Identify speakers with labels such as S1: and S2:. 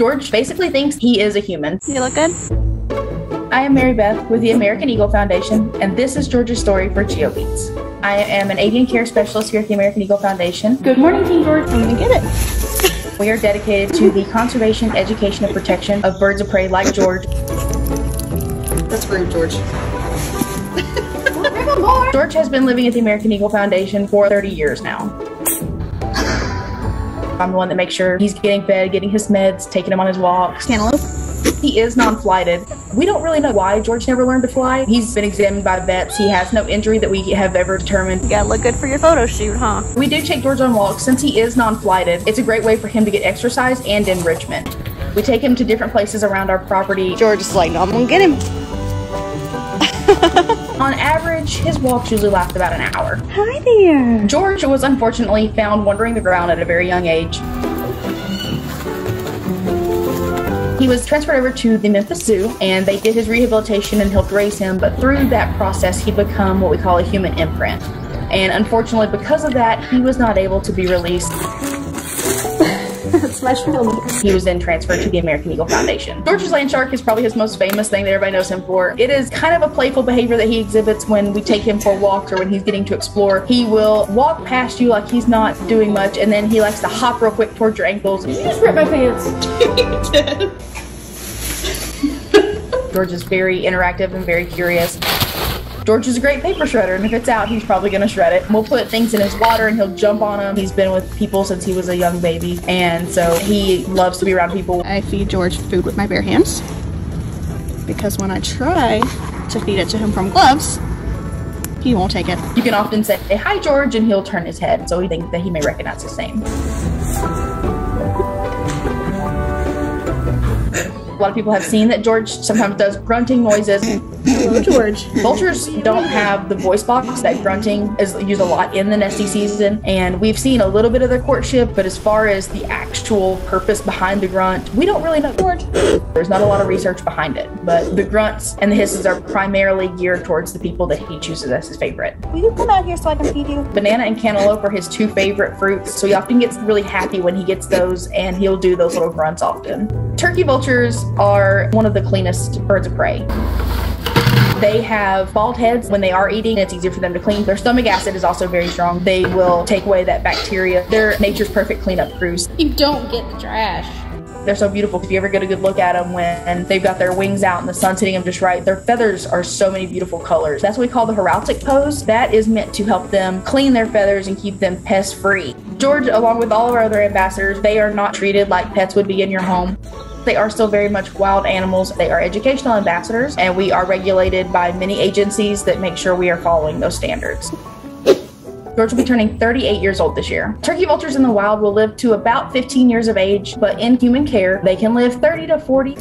S1: George basically thinks he is a human.
S2: You look good?
S1: I am Mary Beth with the American Eagle Foundation, and this is George's story for GeoBeats. I am an avian care specialist here at the American Eagle Foundation. Good morning, King George.
S2: I'm gonna get it.
S1: We are dedicated to the conservation, education, and protection of birds of prey like George.
S3: That's rude, George.
S1: George has been living at the American Eagle Foundation for 30 years now. I'm the one that makes sure he's getting fed, getting his meds, taking him on his walks.
S2: Cantaloupe.
S1: He is non-flighted. We don't really know why George never learned to fly. He's been examined by vets. He has no injury that we have ever determined.
S2: You gotta look good for your photo shoot, huh?
S1: We do take George on walks. Since he is non-flighted, it's a great way for him to get exercise and enrichment. We take him to different places around our property.
S2: George is like, no, I'm gonna get him.
S1: On average, his walks usually last about an hour.
S2: Hi there.
S1: George was unfortunately found wandering the ground at a very young age. He was transferred over to the Memphis Zoo, and they did his rehabilitation and helped raise him, but through that process, he'd become what we call a human imprint. And unfortunately, because of that, he was not able to be released.
S2: That's my shoulder.
S1: He was then transferred to the American Eagle Foundation. George's land shark is probably his most famous thing that everybody knows him for. It is kind of a playful behavior that he exhibits when we take him for walks or when he's getting to explore. He will walk past you like he's not doing much, and then he likes to hop real quick towards your ankles.
S3: You just ripped my pants.
S1: George is very interactive and very curious. George is a great paper shredder, and if it's out, he's probably gonna shred it. We'll put things in his water and he'll jump on them. He's been with people since he was a young baby, and so he loves to be around people.
S2: I feed George food with my bare hands because when I try to feed it to him from gloves, he won't take it.
S1: You can often say, "Hey, hi, George," and he'll turn his head, so we think that he may recognize his name. A lot of people have seen that George sometimes does grunting noises.
S2: Hello, George.
S1: Vultures don't have the voice box. That grunting is used a lot in the nesting season, and we've seen a little bit of their courtship, but as far as the actual purpose behind the grunt, we don't really know. George, there's not a lot of research behind it, but the grunts and the hisses are primarily geared towards the people that he chooses as his favorite.
S2: Will you come out here so I can feed you?
S1: Banana and cantaloupe are his two favorite fruits, so he often gets really happy when he gets those, and he'll do those little grunts often. Turkey vultures are one of the cleanest birds of prey. They have bald heads when they are eating. It's easier for them to clean. Their stomach acid is also very strong. They will take away that bacteria. They're nature's perfect cleanup crews.
S3: You don't get the trash.
S1: They're so beautiful. If you ever get a good look at them when they've got their wings out and the sun's hitting them just right, their feathers are so many beautiful colors. That's what we call the heraldic pose. That is meant to help them clean their feathers and keep them pest free. George, along with all of our other ambassadors, they are not treated like pets would be in your home. They are still very much wild animals. They are educational ambassadors, and we are regulated by many agencies that make sure we are following those standards. George will be turning 38 years old this year. Turkey vultures in the wild will live to about 15 years of age, but in human care, they can live 30 to 40.